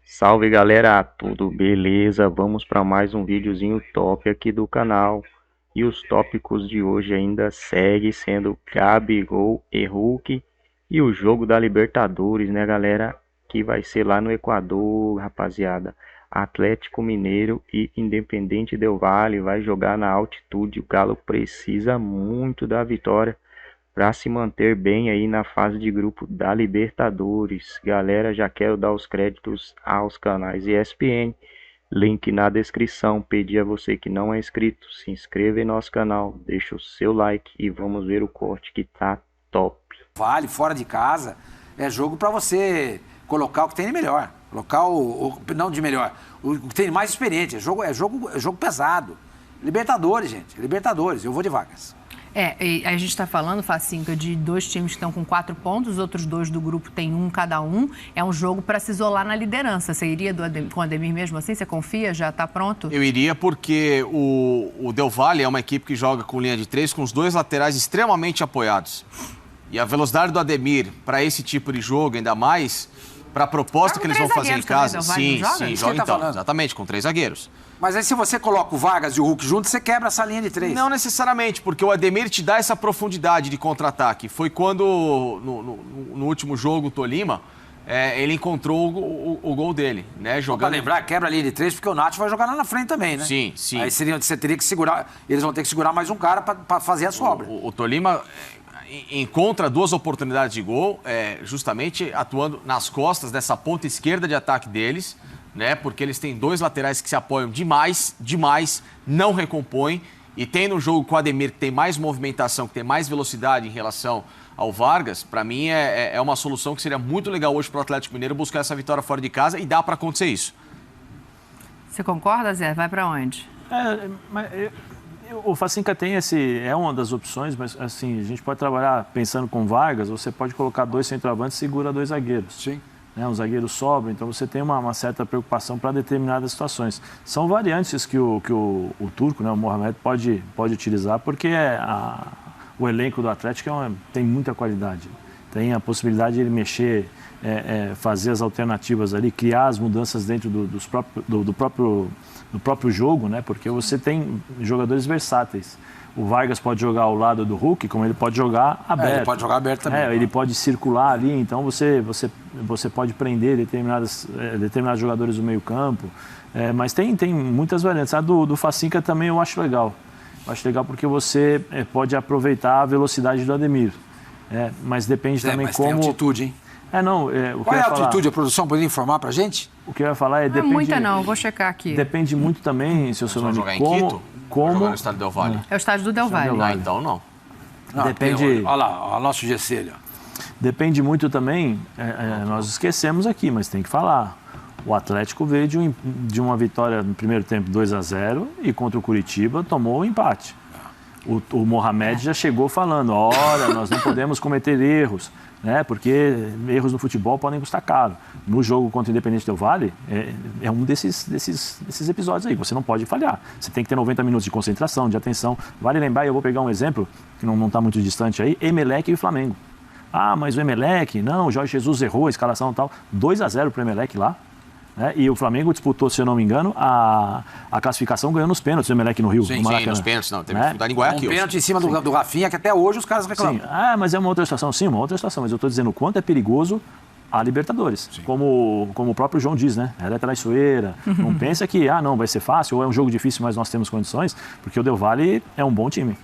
Salve galera, tudo beleza? Vamos para mais um videozinho top aqui do canal. E os tópicos de hoje ainda segue sendo Gabigol e Hulk e o jogo da Libertadores, né galera? Que vai ser lá no Equador, rapaziada. Atlético Mineiro e Independente Del Valle vai jogar na altitude. O Galo precisa muito da vitória para se manter bem aí na fase de grupo da Libertadores. Galera, já quero dar os créditos aos canais ESPN, link na descrição. Pedir a você que não é inscrito, se inscreva em nosso canal, deixa o seu like e vamos ver o corte que tá top. Vale, fora de casa, é jogo para você colocar o que tem de melhor. Colocar não de melhor, o que tem de mais experiente. É jogo pesado. Libertadores, gente. Libertadores. Eu vou de Vargas. E a gente está falando, Facinca, de dois times que estão com 4 pontos, os outros dois do grupo têm um cada um. É um jogo para se isolar na liderança. Você iria com o Ademir mesmo assim? Você confia? Já está pronto? Eu iria porque o Del Valle é uma equipe que joga com linha de 3, com os dois laterais extremamente apoiados. E a velocidade do Ademir para esse tipo de jogo, ainda mais para a proposta que eles vão fazer em casa. Sim, joga então, exatamente, com 3 zagueiros. Mas aí se você coloca o Vargas e o Hulk juntos, você quebra essa linha de 3. Não necessariamente, porque o Ademir te dá essa profundidade de contra-ataque. Foi quando, no último jogo, o Tolima, ele encontrou o gol dele, né? Jogando... Pra lembrar, quebra a linha de 3, porque o Nath vai jogar lá na frente também, né? Sim. Aí você teria que segurar, eles vão ter que segurar mais um cara para fazer a sobra. O Tolima encontra 2 oportunidades de gol, justamente atuando nas costas dessa ponta esquerda de ataque deles, né? Porque eles têm 2 laterais que se apoiam demais, não recompõem. E tem no jogo com o Ademir, que tem mais movimentação, que tem mais velocidade em relação ao Vargas. Para mim, é uma solução que seria muito legal hoje para o Atlético Mineiro buscar essa vitória fora de casa, e dá para acontecer isso. Você concorda, Zé? Vai para onde? O Facinca tem é uma das opções, mas assim, a gente pode trabalhar pensando com Vargas, você pode colocar 2 centroavantes e segura 2 zagueiros. Sim. Um zagueiro sobra, então você tem uma certa preocupação para determinadas situações. São variantes que o turco, né, o Mohamed, pode utilizar, porque o elenco do Atlético tem muita qualidade. Tem a possibilidade de ele mexer, fazer as alternativas ali, criar as mudanças dentro do próprio jogo, né, porque você tem jogadores versáteis. O Vargas pode jogar ao lado do Hulk, como ele pode jogar aberto. Ele pode jogar aberto também. Ele pode circular ali, então você pode prender determinados jogadores do meio campo. Mas tem muitas variantes. A do Facinca também eu acho legal. Eu acho legal porque você pode aproveitar a velocidade do Ademir. Mas depende também como... Tem altitude, hein? Qual é a altitude? A produção poderia informar pra gente? O que eu ia falar Não, muita não, eu vou checar aqui. Depende muito também, seu Solano, jogar em Quito? Como... Jogar no estádio Del Valle? É o estádio do Del Valle. Então não. Depende... Olha lá, o nosso GC ali, ó. Depende muito também, nós esquecemos aqui, mas tem que falar. O Atlético veio de uma vitória no primeiro tempo 2-0 e contra o Curitiba tomou o empate. O Mohamed já chegou falando, olha, nós não podemos cometer erros, né? Porque erros no futebol podem custar caro. No jogo contra o Independente Del Valle, é um desses episódios aí, você não pode falhar. Você tem que ter 90 minutos de concentração, de atenção. Vale lembrar, e eu vou pegar um exemplo, que não está muito distante aí, Emelec e Flamengo. Mas o Emelec, o Jorge Jesus errou a escalação e tal. 2-0 para o Emelec lá. E o Flamengo disputou, se eu não me engano, a classificação ganhando os pênaltis do Emelec no Rio. Sim, nos pênaltis, não. Teve dificuldade em Guayaquil. Um pênalti em cima do Rafinha, que até hoje os caras reclamam. Sim, mas é uma outra situação. Sim, uma outra situação. Mas eu estou dizendo o quanto é perigoso a Libertadores. Como o próprio João diz, né? Ela é traiçoeira. Não pensa que, não, vai ser fácil, ou é um jogo difícil, mas nós temos condições, porque o Del Valle é um bom time.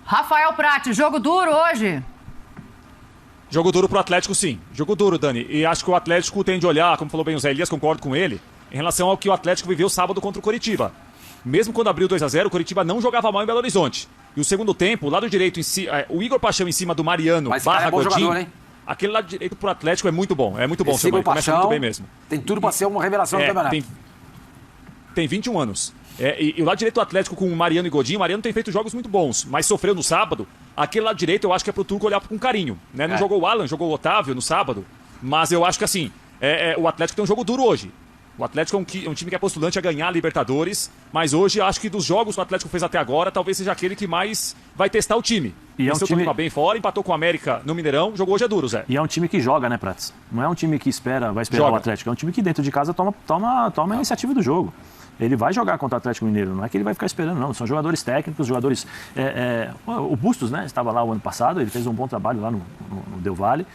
Rafael Prati, jogo duro hoje? Jogo duro pro Atlético, sim. Jogo duro, Dani. E acho que o Atlético tem de olhar, como falou bem o Zé Elias, concordo com ele, em relação ao que o Atlético viveu sábado contra o Coritiba. Mesmo quando abriu 2-0, o Coritiba não jogava mal em Belo Horizonte. E o segundo tempo, o lado direito, o Igor Paixão em cima do Mariano, barra Godinho, aquele lado direito pro Atlético é muito bom. É muito bom, seu começa muito bem mesmo. Tem tudo para ser uma revelação do campeonato. Tem 21 anos. E o lado direito do Atlético com o Mariano e Godinho, o Mariano tem feito jogos muito bons, mas sofreu no sábado. Aquele lado direito eu acho que é pro turco olhar com carinho, né? Não jogou o Alan, jogou o Otávio no sábado, mas eu acho que assim, o Atlético tem um jogo duro hoje. O Atlético é um time que é postulante a ganhar a Libertadores, mas hoje acho que dos jogos que o Atlético fez até agora, talvez seja aquele que mais vai testar o time. E é um Venceu o time Tolima bem fora, empatou com o América no Mineirão, jogou hoje é duro, Zé. E é um time que joga, né, Prats? Não é um time que vai esperar o Atlético. É um time que dentro de casa toma a iniciativa do jogo. Ele vai jogar contra o Atlético Mineiro, não é que ele vai ficar esperando, não. São jogadores técnicos, jogadores... O Bustos, né, estava lá o ano passado, ele fez um bom trabalho lá no Del Valle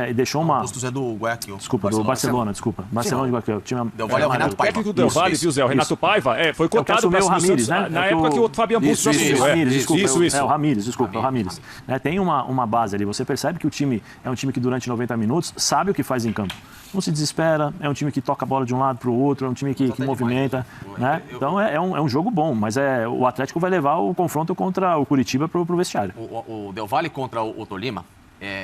e deixou uma... O Bustos é do Guayaquil. Desculpa, do Barcelona, desculpa. Barcelona de Guayaquil. Del Valle é o Renato Paiva. O técnico do Del Valle, viu, Zé? O Renato Paiva, foi cotado para o Ramírez, né? Na época que o Fabiano Bustos assumiu. O Ramírez, desculpa, o Ramírez. Tem uma base ali, você percebe que o time é um time que durante 90 minutos sabe o que faz em campo. Não se desespera, é um time que toca a bola de um lado para o outro, é um time que movimenta, né? Então é um jogo bom, mas o Atlético vai levar o confronto contra o Curitiba para o vestiário. O Del Valle contra o Tolima,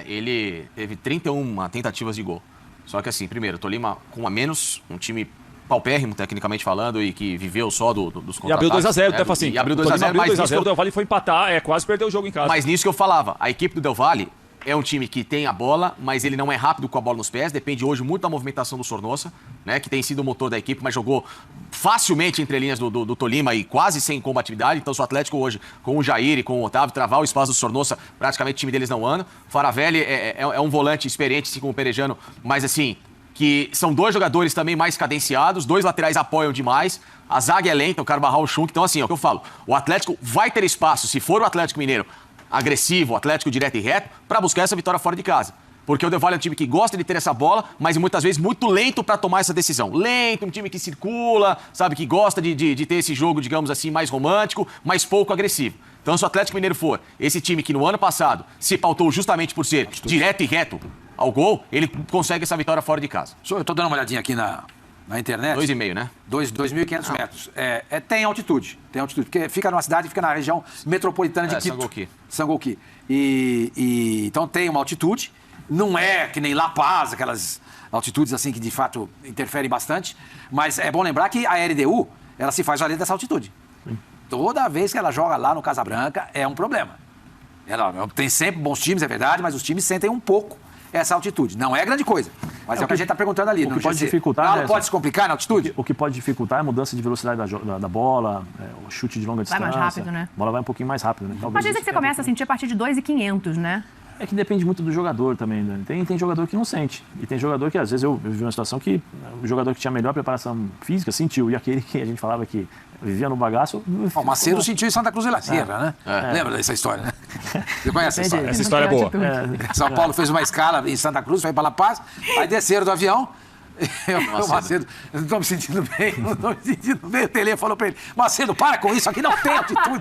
ele teve 31 tentativas de gol. Só que assim, primeiro, o Tolima com a menos, um time paupérrimo, tecnicamente falando, e que viveu só dos contra-ataques. E abriu 2-0, né, Facinho? E abriu 2-0, mas 2-0, o Del Valle foi empatar, quase perdeu o jogo em casa. Mas nisso que eu falava, a equipe do Del Valle é um time que tem a bola, mas ele não é rápido com a bola nos pés. Depende hoje muito da movimentação do Sornosa, né, que tem sido o motor da equipe, mas jogou facilmente entre linhas do Tolima e quase sem combatividade. Então, se o Atlético hoje, com o Jair e com o Otávio, travar o espaço do Sornosa, praticamente o time deles não anda. O Faravelli é um volante experiente, assim como o Perejano, mas assim, que são dois jogadores também mais cadenciados, dois laterais apoiam demais. A zaga é lenta, o Carvajal, o Schunk. Então, assim, é o que eu falo. O Atlético vai ter espaço, se for o Atlético Mineiro agressivo, Atlético direto e reto, para buscar essa vitória fora de casa. Porque o Del Valle é um time que gosta de ter essa bola, mas muitas vezes muito lento para tomar essa decisão. Lento, um time que circula, sabe, que gosta de ter esse jogo, digamos assim, mais romântico, mas pouco agressivo. Então, se o Atlético Mineiro for esse time que no ano passado se pautou justamente por ser direto e reto ao gol, ele consegue essa vitória fora de casa. Eu estou dando uma olhadinha aqui na internet. 2,5, né? 2.500 metros. Tem altitude, porque fica numa cidade, fica na região metropolitana de Quito. Sangolquí. Então tem uma altitude, não é que nem La Paz, aquelas altitudes assim que de fato interferem bastante, mas é bom lembrar que a LDU, ela se faz valer dessa altitude. Toda vez que ela joga lá no Casabranca, é um problema. Ela tem sempre bons times, é verdade, mas os times sentem um pouco essa altitude. Não é grande coisa, mas é o que a gente está perguntando ali. O que pode dificultar... Não pode se complicar na altitude? O que pode dificultar é a mudança de velocidade da bola, o chute de longa distância. Vai mais rápido, né? A bola vai um pouquinho mais rápido, né? Mas dizem que você começa a sentir a partir de 2.500, né? É que depende muito do jogador também, Dani. Tem jogador que não sente. E tem jogador que, às vezes, eu vi uma situação que o jogador que tinha a melhor preparação física sentiu. E aquele que a gente falava que vivia no bagaço... O Macedo sentiu em Santa Cruz de la Sierra, né? Lembra dessa história, né? Você conhece essa história? Essa história é boa. São Paulo fez uma escala em Santa Cruz, foi para La Paz, aí desceram do avião. O Macedo, eu não estou me sentindo bem, O Tele falou para ele, Macedo, para com isso, aqui não tem altitude.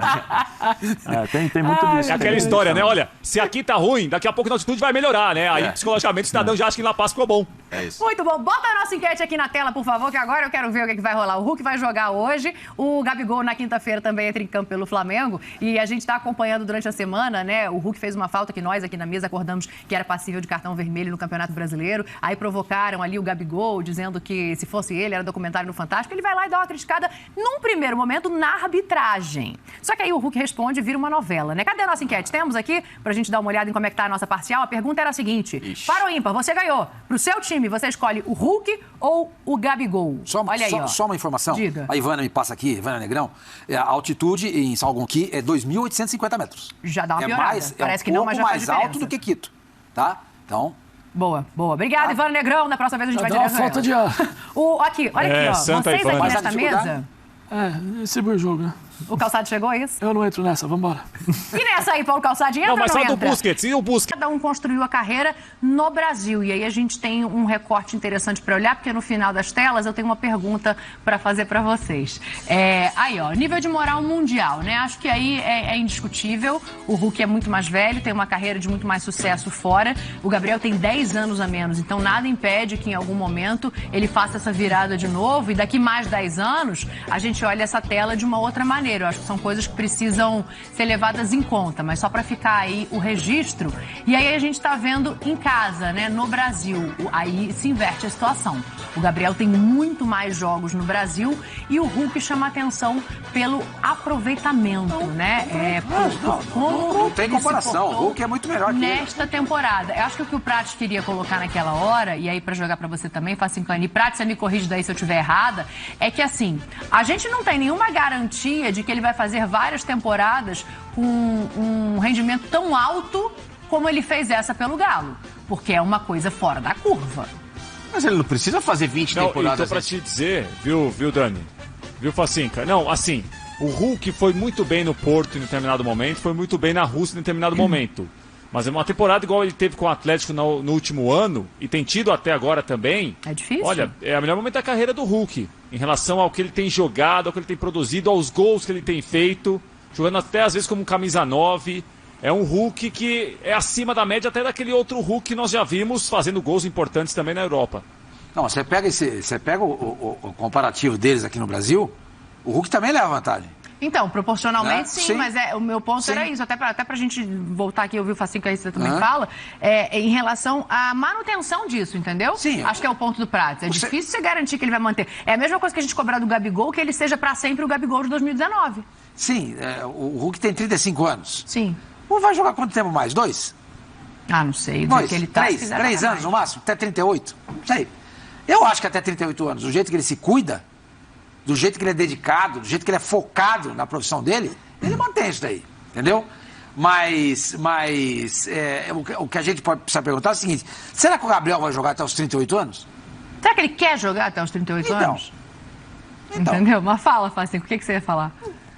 Tem muito disso. É aquela história, né? Olha, se aqui tá ruim, daqui a pouco a altitude vai melhorar, né? Aí, psicologicamente, o cidadão já acha que La Paz ficou bom. É isso. Muito bom. Bota a nossa enquete aqui na tela, por favor, que agora eu quero ver o que vai rolar. O Hulk vai jogar hoje, o Gabigol na quinta-feira também entra em campo pelo Flamengo, e a gente está acompanhando durante a semana, né? O Hulk fez uma falta que nós aqui na mesa acordamos que era passível de cartão vermelho no Campeonato Brasileiro, aí provocaram ali o Gabigol, dizendo que se fosse ele, era documentário no Fantástico, ele vai lá e dá uma criticada num primeiro momento na arbitragem. Só que aí o Hulk responde e vira uma novela, né? Cadê a nossa enquete? Temos aqui, pra gente dar uma olhada em como é que tá a nossa parcial. A pergunta era a seguinte: Par ou ímpar, você ganhou. Pro seu time, você escolhe o Hulk ou o Gabigol? Olha aí, ó. Só uma informação. Diga. A Ivana me passa aqui, Ivana Negrão. A altitude em Sangolquí é 2.850 metros. Já dá uma piorada. Parece que não, mas já faz diferença. Mais alto do que Quito, tá? Então... Boa, boa. Obrigada, Ivana Negrão. Na próxima vez a gente vai dar uma falta de ar. Aqui, olha aqui, ó. Vocês aqui nesta mesa... distribui o jogo, né? O Calçado chegou, é isso? Eu não entro nessa, vambora. E nessa aí, Paulo Calçado, entra não, mas ou não fala entra? do Busquets, e o Busquets? Cada um construiu a carreira no Brasil, e aí a gente tem um recorte interessante para olhar, porque no final das telas eu tenho uma pergunta para fazer para vocês. Aí, ó, nível de moral mundial, né? Acho que aí é indiscutível. O Hulk é muito mais velho, tem uma carreira de muito mais sucesso fora. O Gabriel tem 10 anos a menos, então nada impede que em algum momento ele faça essa virada de novo, e daqui mais 10 anos a gente olha essa tela de uma outra maneira. Eu acho que são coisas que precisam ser levadas em conta, mas só para ficar aí o registro. E aí a gente está vendo em casa, né, no Brasil, aí se inverte a situação. O Gabriel tem muito mais jogos no Brasil e o Hulk chama atenção pelo aproveitamento, né? Não tem comparação, o Hulk é muito melhor que nesta temporada. Eu acho que o que o Prates queria colocar naquela hora, e aí para jogar para você também, Facincani, Prates, você me corrige daí se eu estiver errada, é que assim, a gente não tem nenhuma garantia de que ele vai fazer várias temporadas com um rendimento tão alto como ele fez essa pelo Galo, porque é uma coisa fora da curva. Mas ele não precisa fazer 20 temporadas. Então, pra te dizer, viu, Dani? Viu, Facinca? Não, assim, o Hulk foi muito bem no Porto em determinado momento, foi muito bem na Rússia em determinado momento. Mas é uma temporada igual ele teve com o Atlético no último ano, e tem tido até agora também. É difícil. Olha, é o melhor momento da carreira do Hulk, em relação ao que ele tem jogado, ao que ele tem produzido, aos gols que ele tem feito, jogando até às vezes como camisa 9. É um Hulk que é acima da média até daquele outro Hulk que nós já vimos fazendo gols importantes também na Europa. Não, você pega o comparativo deles aqui no Brasil, o Hulk também leva vantagem. Então, proporcionalmente, Sim. sim, mas o meu ponto Sim. era isso, até pra gente voltar aqui e ouvir o Facinho que aí você também fala, em relação à manutenção disso, entendeu? Sim. Acho que é o ponto do Prates. É difícil você garantir que ele vai manter. É a mesma coisa que a gente cobrar do Gabigol, que ele seja pra sempre o Gabigol de 2019. Sim, o Hulk tem 35 anos. Sim. Ou vai jogar quanto tempo mais? 2? Ah, não sei. Do jeito que ele tá, se quiser 3 jogar anos mais. no máximo? Até 38? Não sei. Eu acho que até 38 anos, do jeito que ele se cuida, do jeito que ele é dedicado, do jeito que ele é focado na profissão dele, ele mantém isso daí, entendeu? Mas o que a gente pode precisar perguntar é o seguinte: será que o Gabriel vai jogar até os 38 anos? Será que ele quer jogar até os 38 Então. anos? Então. Entendeu? Mas fala, Facinho, o que você ia falar?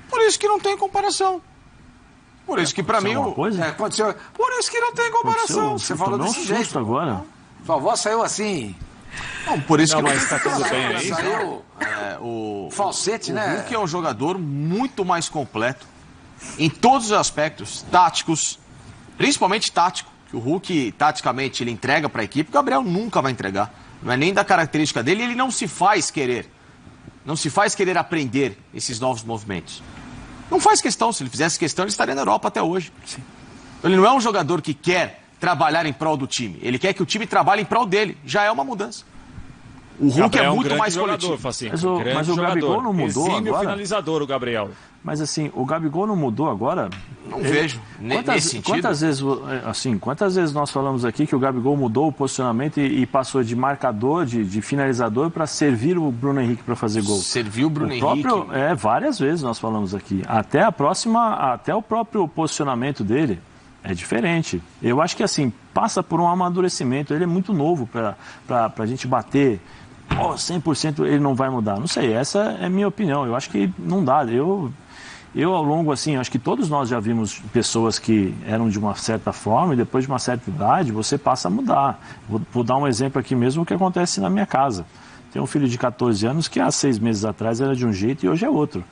Por isso que não tem comparação. Por isso que pra mim Alguma coisa? Aconteceu. Por isso que não tem comparação. Você falou tomou desse um jeito. susto agora. Sua voz saiu assim. Não, por isso Não, que mas tá tudo bem aí. Saiu o falsete, o né? Hulk é um jogador muito mais completo em todos os aspectos táticos, principalmente tático, que o Hulk taticamente ele entrega para a equipe, o Gabriel nunca vai entregar. Não é nem da característica dele, ele não se faz querer. Não se faz querer aprender esses novos movimentos. Não faz questão, se ele fizesse questão, ele estaria na Europa até hoje. Sim. Ele não é um jogador que quer trabalhar em prol do time. Ele quer que o time trabalhe em prol dele. Já é uma mudança. O Hulk Gabriel é um muito grande mais jogador, coletivo. Facinho. Mas o Gabigol não mudou Exímio agora? finalizador, o Gabriel. Mas assim, o Gabigol não mudou agora? Não vejo nesse sentido. Quantas vezes nós falamos aqui que o Gabigol mudou o posicionamento e passou de marcador, de finalizador, para servir o Bruno Henrique para fazer gol? Serviu o Bruno Henrique. Henrique. Várias vezes nós falamos aqui. Até o próprio posicionamento dele é diferente. Eu acho que assim, passa por um amadurecimento. Ele é muito novo para a gente bater. 100% ele não vai mudar. Não sei, essa é a minha opinião. Eu acho que não dá. Eu ao longo, assim, acho que todos nós já vimos pessoas que eram de uma certa forma e depois de uma certa idade você passa a mudar. Vou dar um exemplo aqui mesmo o que acontece na minha casa. Tenho um filho de 14 anos que há 6 meses atrás era de um jeito e hoje é outro.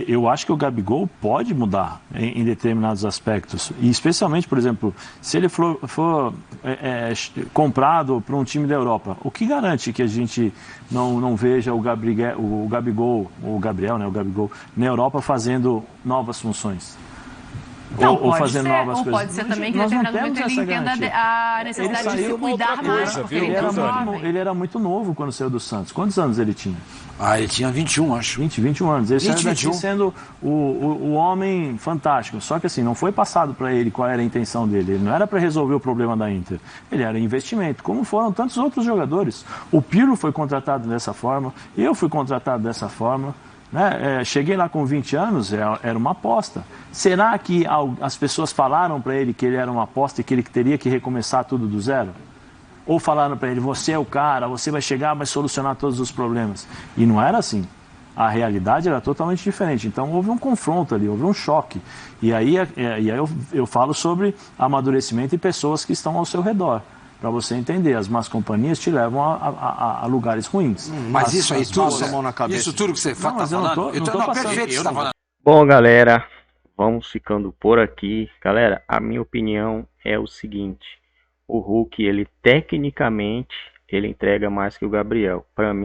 Eu acho que o Gabigol pode mudar em determinados aspectos. E especialmente, por exemplo, se ele for comprado para um time da Europa, o que garante que a gente não veja o Gabigol, o Gabriel, né, o Gabigol, na Europa fazendo novas funções? Não, ou fazendo novas coisas. Pode ser também que em Nós não determinado momento temos ele essa entenda garantia. a necessidade de se cuidar mais. Porque Ele ele era, é jovem. ele era muito novo quando saiu do Santos. Quantos anos ele tinha? Ele tinha 21, acho. 21 anos. Ele 20, saiu daqui 21. sendo o homem fantástico. Só que assim, não foi passado para ele qual era a intenção dele. Ele não era para resolver o problema da Inter. Ele era investimento, como foram tantos outros jogadores. O Pirlo foi contratado dessa forma, eu fui contratado dessa forma. Né? Cheguei lá com 20 anos, era uma aposta. Será que as pessoas falaram para ele que ele era uma aposta e que ele teria que recomeçar tudo do zero? Ou falaram para ele, você é o cara, você vai chegar, vai solucionar todos os problemas? E não era assim. A realidade era totalmente diferente. Então houve um confronto ali, houve um choque. E aí eu falo sobre amadurecimento e pessoas que estão ao seu redor. Para você entender, as más companhias te levam a lugares ruins. Mas isso aí tudo, a mão na cabeça. isso tudo que você tá mas eu não falando... tô passando. Perfeito, você tá falando. Bom, galera, vamos ficando por aqui. Galera, a minha opinião é o seguinte: o Hulk, ele tecnicamente, ele entrega mais que o Gabriel. Para mim,